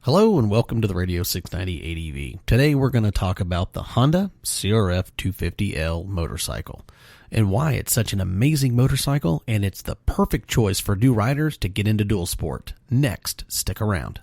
Hello and welcome to the Radio 690 ADV. Today we're going to talk about the Honda CRF250L motorcycle and why it's such an amazing motorcycle and it's the perfect choice for new riders to get into dual sport. Next, stick around.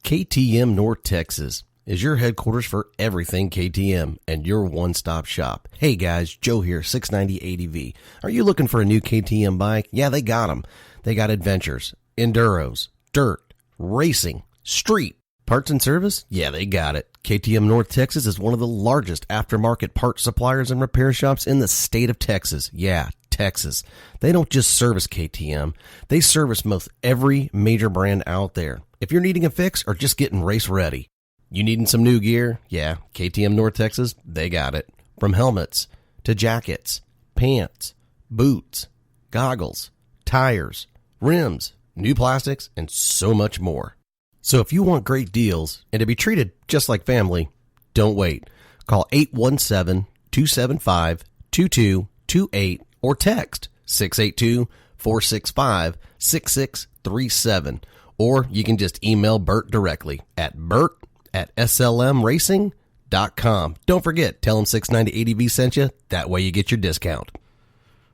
KTM North Texas is your headquarters for everything KTM and your one-stop shop. Hey guys, Joe here, 690 ADV. Are you looking for a new KTM bike? Yeah, they got them. They got adventures, enduros, dirt, racing, street, parts and service? Yeah, they got it. KTM North Texas is one of the largest aftermarket parts suppliers and repair shops in the state of Texas. Yeah, Texas. They don't just service KTM. They service most every major brand out there. If you're needing a fix or just getting race ready, you needing some new gear? Yeah, KTM North Texas, they got it. From helmets to jackets, pants, boots, goggles, tires, rims, new plastics, and so much more. So if you want great deals and to be treated just like family, don't wait. Call 817-275-2228 or text 682-465-6637. Or you can just email Bert directly at bert@slmracing.com. Don't forget, tell him 690 ADV sent you. That way you get your discount.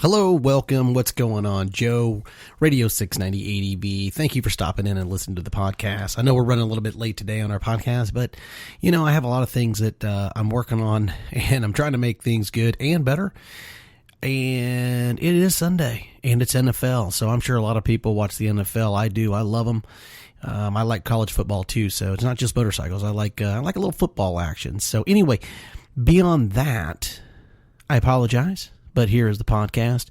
Hello, welcome. What's going on? Joe, Radio 690 ADV. Thank you for stopping in and listening to the podcast. I know we're running a little bit late today on our podcast, but, I have a lot of things that I'm working on, and I'm trying to make things good and better. And it is Sunday, and it's NFL, so I'm sure a lot of people watch the NFL. I do. I love them. I like college football too, so it's not just motorcycles. I like a little football action. So anyway, beyond that, I apologize, but here is the podcast,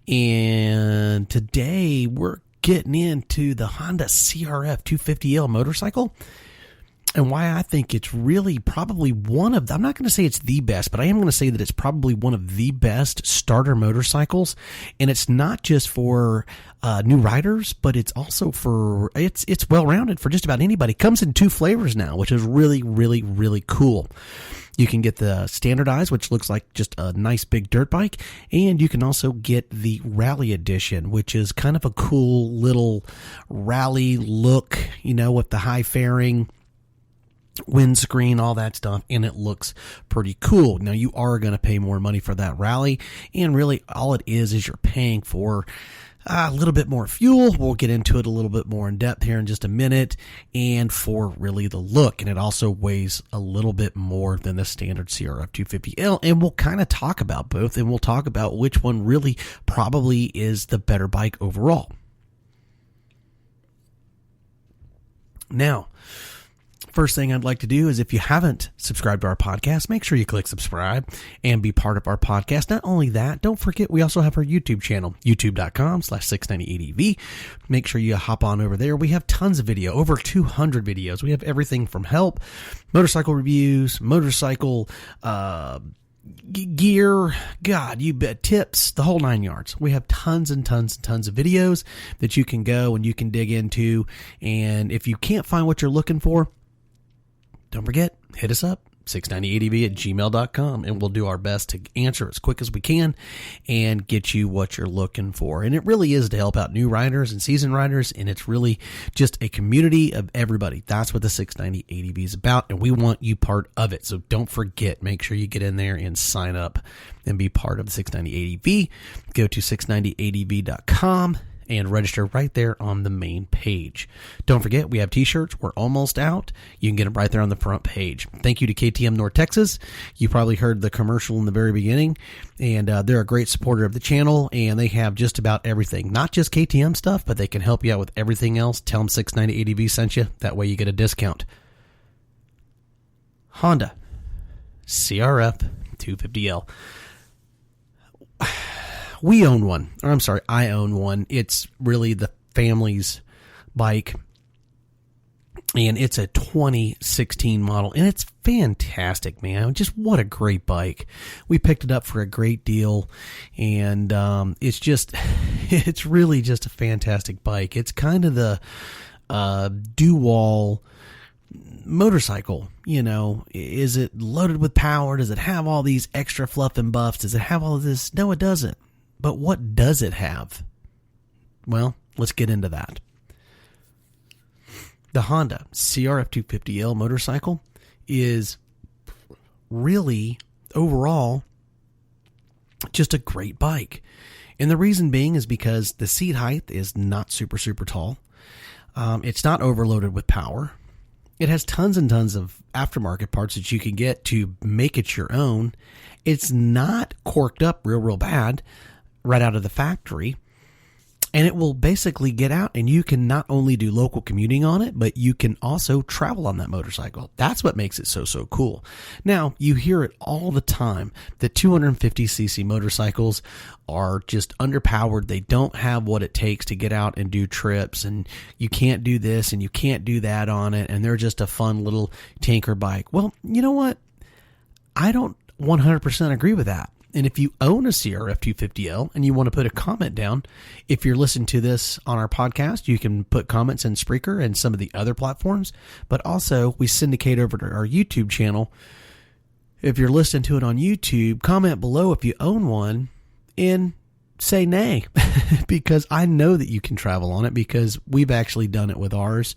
and today we're getting into the Honda CRF250L motorcycle. And why I think it's really probably one of, I'm not going to say it's the best, but I am going to say that it's probably one of the best starter motorcycles. And it's not just for new riders, but it's also for, it's well-rounded for just about anybody. It comes in two flavors now, which is really, really, really cool. You can get the standardized, which looks like just a nice big dirt bike. And you can also get the rally edition, which is kind of a cool little rally look, with the high fairing, windscreen, all that stuff, and it looks pretty cool. Now, you are going to pay more money for that rally, and really all it is you're paying for a little bit more fuel. We'll get into it a little bit more in depth here in just a minute, and for really the look. And it also weighs a little bit more than the standard CRF250L, and we'll kind of talk about both, and we'll talk about which one really probably is the better bike overall. Now, first thing I'd like to do is, if you haven't subscribed to our podcast, make sure you click subscribe and be part of our podcast. Not only that, don't forget we also have our YouTube channel, youtube.com/690ADV. Make sure you hop on over there. We have tons of video, over 200 videos. We have everything from help, motorcycle reviews, motorcycle gear, you bet, tips, the whole 9 yards. We have tons and tons and tons of videos that you can go and you can dig into. And if you can't find what you're looking for, don't forget, hit us up, 690adv@gmail.com, and we'll do our best to answer as quick as we can and get you what you're looking for. And it really is to help out new riders and seasoned riders, and it's really just a community of everybody. That's what the 690 ADV is about, and we want you part of it. So don't forget, make sure you get in there and sign up and be part of the 690 ADV. Go to 690adv.com. and register right there on the main page. Don't forget, we have t-shirts. We're almost out. You can get them right there on the front page. Thank you to KTM North Texas. You probably heard the commercial in the very beginning, and they're a great supporter of the channel, and they have just about everything. Not just KTM stuff, but they can help you out with everything else. Tell them 690 ADV sent you. That way you get a discount. Honda CRF250L. We own one, or I'm sorry, I own one. It's really the family's bike, and it's a 2016 model, and it's fantastic, man. Just what a great bike. We picked it up for a great deal, and it's really just a fantastic bike. It's kind of the dual motorcycle, is it loaded with power? Does it have all these extra fluff and buffs? Does it have all of this? No, it doesn't. But what does it have? Well, let's get into that. The Honda CRF250L motorcycle is really, overall, just a great bike. And the reason being is because the seat height is not super, super tall. It's not overloaded with power. It has tons and tons of aftermarket parts that you can get to make it your own. It's not corked up real bad right out of the factory. And it will basically get out, and you can not only do local commuting on it, but you can also travel on that motorcycle. That's what makes it so cool. Now, you hear it all the time that 250cc motorcycles are just underpowered. They don't have what it takes to get out and do trips, and you can't do this and you can't do that on it, and they're just a fun little tanker bike. Well, you know what? I don't 100% agree with that. And if you own a CRF250L and you want to put a comment down, if you're listening to this on our podcast, you can put comments in Spreaker and some of the other platforms. But also, we syndicate over to our YouTube channel. If you're listening to it on YouTube, comment below if you own one and say nay. Because I know that you can travel on it because we've actually done it with ours.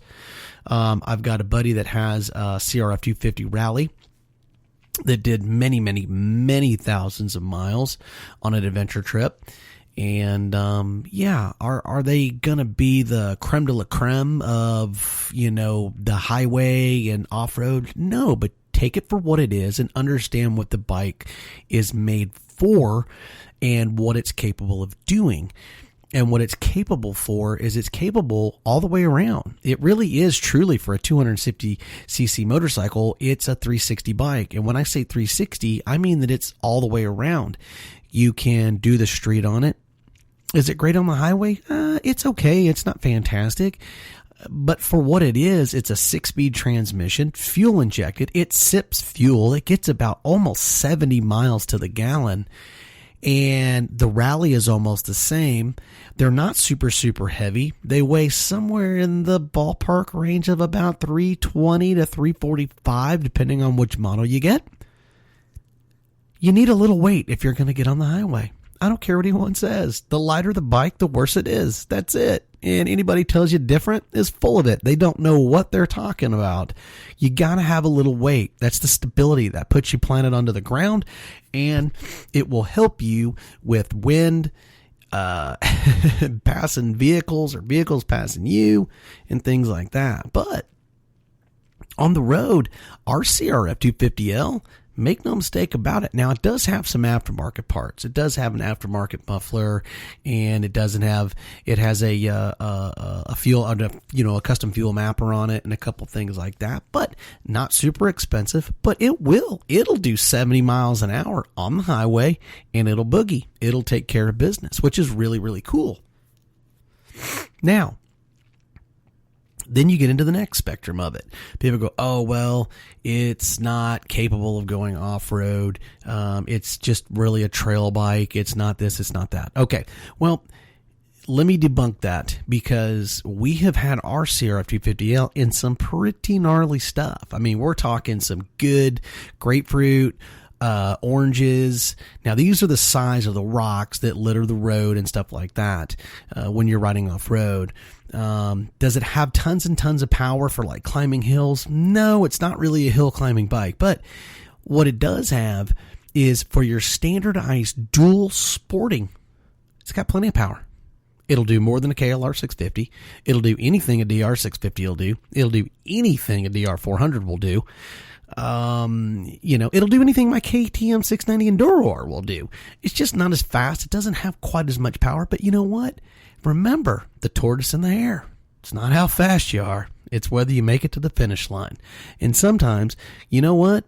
I've got a buddy that has a CRF250 Rally that did many thousands of miles on an adventure trip. And, are they going to be the creme de la creme of, the highway and off-road? No, but take it for what it is and understand what the bike is made for and what it's capable of doing. And what it's capable for is it's capable all the way around. It really is truly, for a 250cc motorcycle, it's a 360 bike. And when I say 360, I mean that it's all the way around. You can do the street on it. Is it great on the highway? It's okay. It's not fantastic. But for what it is, it's a 6-speed transmission, fuel injected. It sips fuel. It gets about almost 70 miles to the gallon. And the Rally is almost the same. They're not super heavy. They weigh somewhere in the ballpark range of about 320 to 345, depending on which model you get. You need a little weight if you're going to get on the highway. I don't care what anyone says. The lighter the bike, the worse it is. That's it. And anybody tells you different is full of it. They don't know what they're talking about. You got to have a little weight. That's the stability that puts you planted onto the ground, and it will help you with wind, passing vehicles or vehicles passing you and things like that. But on the road, our CRF250L, make no mistake about it. Now, it does have some aftermarket parts. It does have an aftermarket muffler, and it has a fuel, a custom fuel mapper on it, and a couple things like that. But not super expensive. But it'll do 70 miles an hour on the highway, and it'll boogie. It'll take care of business, which is really cool. Now, then you get into the next spectrum of it. People go, oh, well, it's not capable of going off-road. It's just really a trail bike. It's not this, it's not that. Okay, well, let me debunk that, because we have had our CRF250L in some pretty gnarly stuff. I mean, we're talking some good grapefruit, oranges. Now, these are the size of the rocks that litter the road and stuff like that when you're riding off-road. Does it have tons and tons of power for like climbing hills? No, it's not really a hill climbing bike. But what it does have is for your standardized dual sporting, it's got plenty of power. It'll do more than a KLR 650. It'll do anything a DR 650 will do. It'll do anything a DR 400 will do. It'll do anything my KTM 690 Enduro will do. It's just not as fast. It doesn't have quite as much power, but you know what? Remember the tortoise and the hare. It's not how fast you are. It's whether you make it to the finish line. And sometimes, you know what?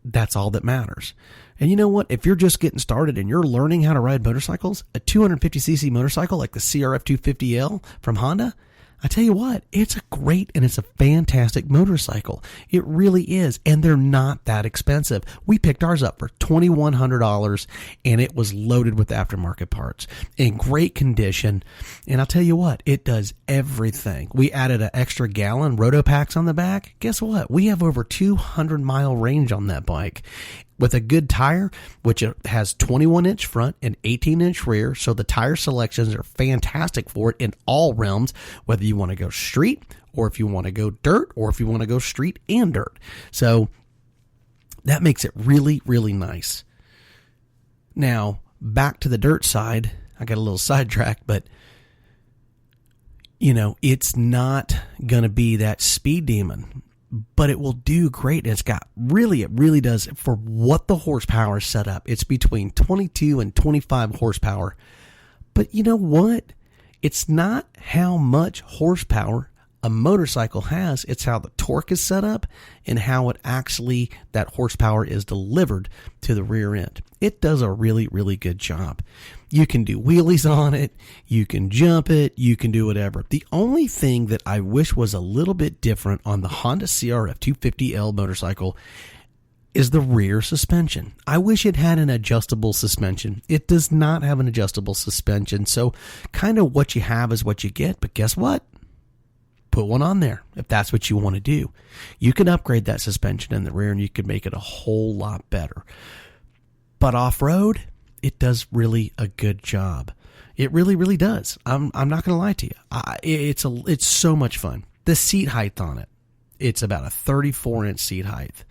That's all that matters. And you know what? If you're just getting started and you're learning how to ride motorcycles, a 250cc motorcycle like the CRF250L from Honda, I tell you what, it's a great and it's a fantastic motorcycle. It really is. And they're not that expensive. We picked ours up for $2,100 and it was loaded with aftermarket parts in great condition. And I'll tell you what, it does everything. We added an extra gallon roto packs on the back. Guess what? We have over 200-mile range on that bike. With a good tire, which it has 21-inch front and 18-inch rear, so the tire selections are fantastic for it in all realms, whether you want to go street or if you want to go dirt or if you want to go street and dirt. So that makes it really, really nice. Now, back to the dirt side. I got a little sidetracked, but it's not going to be that speed demon. But it will do great. It really does for what the horsepower is set up. It's between 22 and 25 horsepower. But you know what? It's not how much horsepower a motorcycle has. It's how the torque is set up and how that horsepower is delivered to the rear end. It does a really, really good job. You can do wheelies on it. You can jump it. You can do whatever. The only thing that I wish was a little bit different on the Honda CRF250L motorcycle is the rear suspension. I wish it had an adjustable suspension. It does not have an adjustable suspension. So kind of what you have is what you get. But guess what? Put one on there if that's what you want to do. You can upgrade that suspension in the rear and you can make it a whole lot better. But off-road, it does really a good job. It really, really does. I'm not going to lie to you. It's so much fun. The seat height on it, it's about a 34-inch seat height.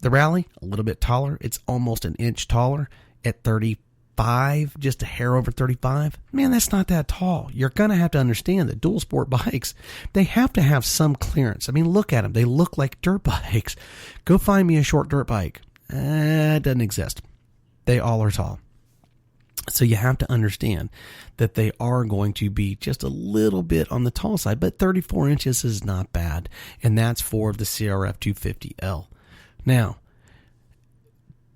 The Rally, a little bit taller. It's almost an inch taller at 35, just a hair over 35. Man, that's not that tall. You're going to have to understand that dual sport bikes, they have to have some clearance. I mean, look at them. They look like dirt bikes. Go find me a short dirt bike. It doesn't exist. They all are tall. So you have to understand that they are going to be just a little bit on the tall side, but 34 inches is not bad. And that's for the CRF250L. Now,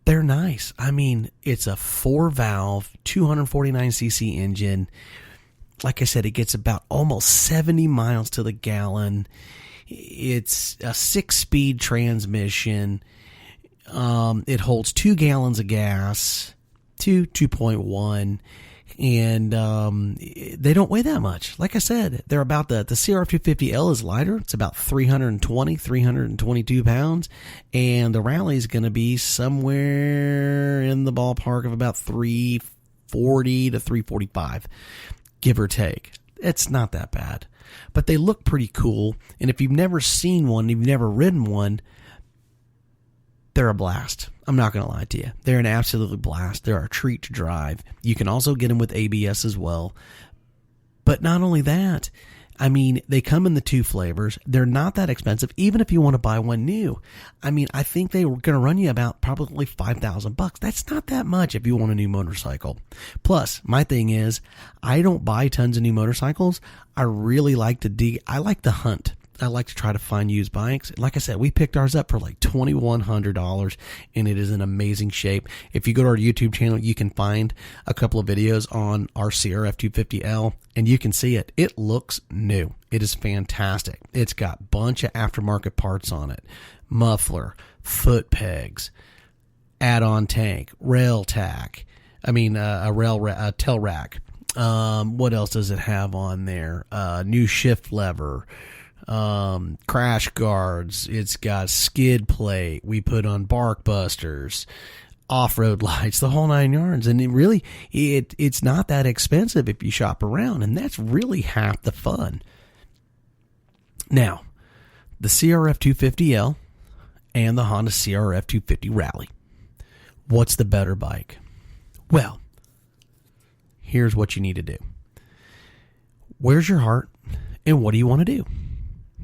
they're nice. I mean, it's a 4-valve, 249cc engine. Like I said, it gets about almost 70 miles to the gallon. It's a 6-speed transmission. It holds 2 gallons of gas, 2.1, and they don't weigh that much. Like I said, they're about the CRF250L is lighter. It's about 322 pounds, and the Rally is going to be somewhere in the ballpark of about 340 to 345, give or take. It's not that bad, but they look pretty cool. And if you've never seen one, you've never ridden one, they're a blast. I'm not going to lie to you. They're an absolute blast. They're a treat to drive. You can also get them with ABS as well. But not only that, I mean, they come in the 2 flavors. They're not that expensive, even if you want to buy one new. I mean, I think they were going to run you about probably $5,000. That's not that much if you want a new motorcycle. Plus, my thing is, I don't buy tons of new motorcycles. I really like to I like to hunt. I like to try to find used bikes. Like I said, we picked ours up for like $2,100, and it is in amazing shape. If you go to our YouTube channel, you can find a couple of videos on our CRF250L, and you can see it. It looks new. It is fantastic. It's got a bunch of aftermarket parts on it. Muffler, foot pegs, add-on tank, rail tack. I mean, a tail rack. What else does it have on there? New shift lever. Crash guards. It's got skid plate. We put on bark busters, off-road lights, the whole 9 yards. And it's not that expensive if you shop around, and that's really half the fun. Now, the CRF250L and the Honda CRF250 Rally. What's the better bike? Well, here's what you need to do. Where's your heart, and what do you want to do?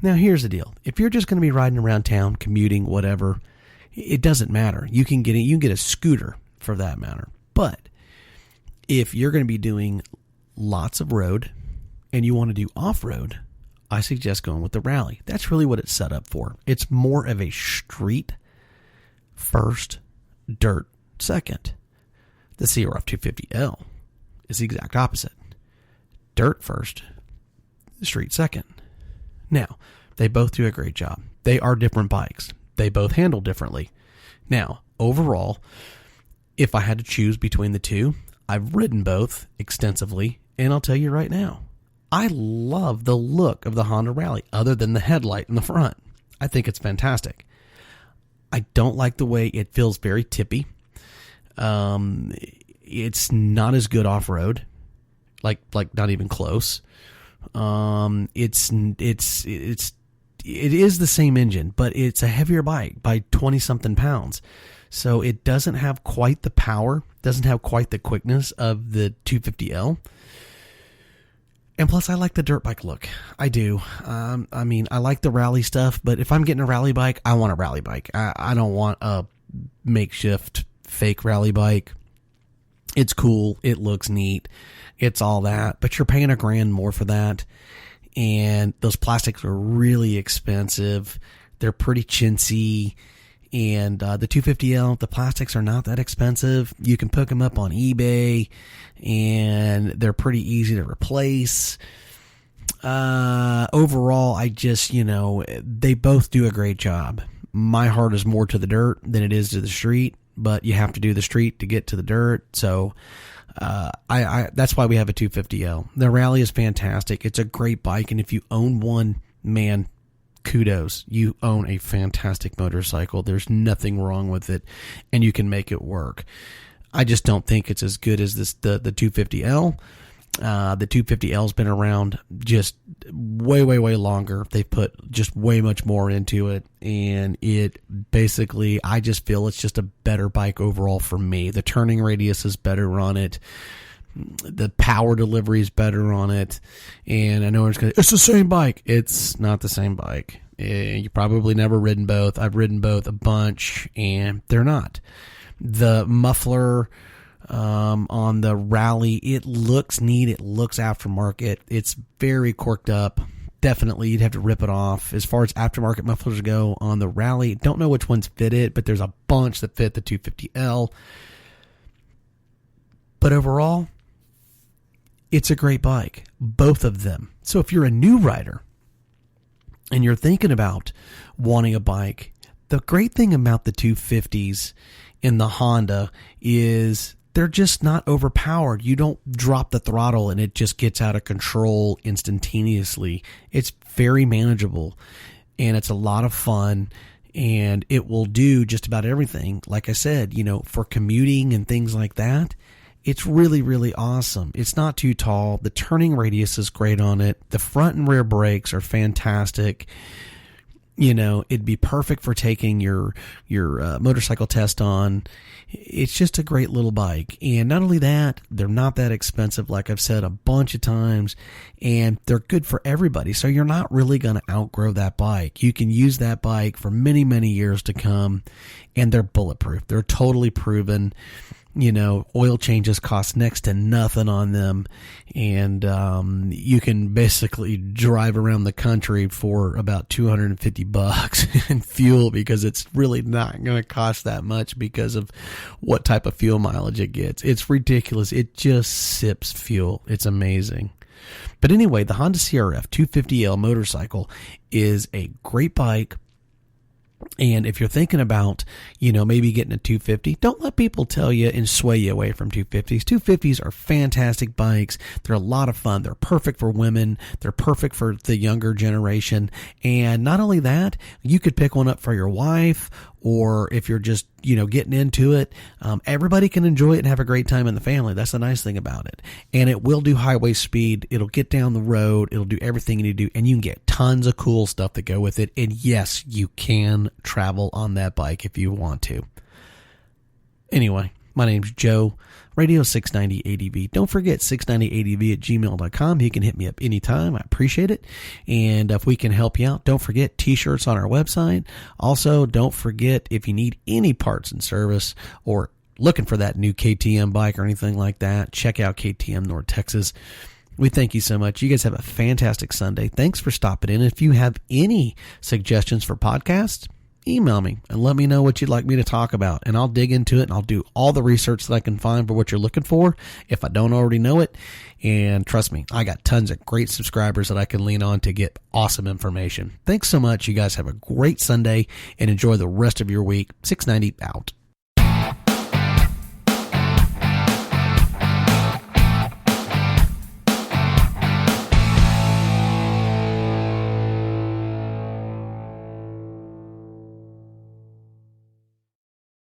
Now, here's the deal. If you're just going to be riding around town, commuting, whatever, it doesn't matter. You can get a scooter for that matter. But if you're going to be doing lots of road and you want to do off-road, I suggest going with the Rally. That's really what it's set up for. It's more of a street first, dirt second. The CRF250L is the exact opposite. Dirt first, the street second. Now, they both do a great job. They are different bikes. They both handle differently. Now, overall, if I had to choose between the two, I've ridden both extensively, and I'll tell you right now, I love the look of the Honda Rally, other than the headlight in the front. I think it's fantastic. I don't like the way it feels very tippy. It's not as good off-road, like not even close. It is the same engine, but it's a heavier bike by 20-something pounds. So it doesn't have quite the power, doesn't have quite the quickness of the 250L. And plus, I like the dirt bike look. I do. I mean, I like the rally stuff, but if I'm getting a rally bike, I want a rally bike. I don't want a makeshift fake rally bike. It's cool. It looks neat. It's all that. But you're paying $1,000 more for that. And those plastics are really expensive. They're pretty chintzy. And the 250L, the plastics are not that expensive. You can pick them up on eBay, and they're pretty easy to replace. Overall, I just, they both do a great job. My heart is more to the dirt than it is to the street, but you have to do the street to get to the dirt. So that's why we have a 250L. The Rally is fantastic. It's a great bike, and if you own one, man, kudos. You own a fantastic motorcycle. There's nothing wrong with it, and you can make it work. I just don't think it's as good as the 250L. The 250L's been around just way, way, way longer. They've put just way much more into it, and it basically, I just feel it's just a better bike overall for me. The turning radius is better on it. The power delivery is better on it. And I know it's the same bike. It's not the same bike. You probably never ridden both. I've ridden both a bunch, and they're not. The muffler on the Rally, it looks neat. It looks aftermarket. It's very corked up. Definitely, you'd have to rip it off. As far as aftermarket mufflers go on the Rally, don't know which ones fit it, but there's a bunch that fit the 250L. But overall, it's a great bike, both of them. So if you're a new rider and you're thinking about wanting a bike, the great thing about the 250s in the Honda is they're just not overpowered. You don't drop the throttle and it just gets out of control instantaneously. It's very manageable, and it's a lot of fun, and it will do just about everything. Like I said, for commuting and things like that, it's really, really awesome. It's not too tall. The turning radius is great on it. The front and rear brakes are fantastic. It'd be perfect for taking your motorcycle test on. It's just a great little bike. And not only that, they're not that expensive, like I've said a bunch of times, and they're good for everybody. So you're not really going to outgrow that bike. You can use that bike for many, many years to come, and they're bulletproof. They're totally proven. Oil changes cost next to nothing on them, and you can basically drive around the country for about $250 in fuel, because it's really not going to cost that much because of what type of fuel mileage it gets. It's ridiculous. It just sips fuel. It's amazing. But anyway, the Honda CRF250L motorcycle is a great bike. And if you're thinking about, maybe getting a 250, don't let people tell you and sway you away from 250s. 250s are fantastic bikes. They're a lot of fun. They're perfect for women. They're perfect for the younger generation. And not only that, you could pick one up for your wife, or if you're just, getting into it, everybody can enjoy it and have a great time in the family. That's the nice thing about it. And it will do highway speed. It'll get down the road. It'll do everything you need to do. And you can get tons of cool stuff that go with it. And yes, you can travel on that bike if you want to. Anyway, my name's Joe, Radio 690 ADV. Don't forget 690ADV at gmail.com. You can hit me up anytime. I appreciate it. And if we can help you out, don't forget t-shirts on our website. Also, don't forget, if you need any parts and service, or looking for that new KTM bike or anything like that, check out KTM North Texas. We thank you so much. You guys have a fantastic Sunday. Thanks for stopping in. If you have any suggestions for podcasts, email me and let me know what you'd like me to talk about, and I'll dig into it and I'll do all the research that I can find for what you're looking for if I don't already know it. And trust me, I got tons of great subscribers that I can lean on to get awesome information. Thanks so much. You guys have a great Sunday and enjoy the rest of your week. 690 out.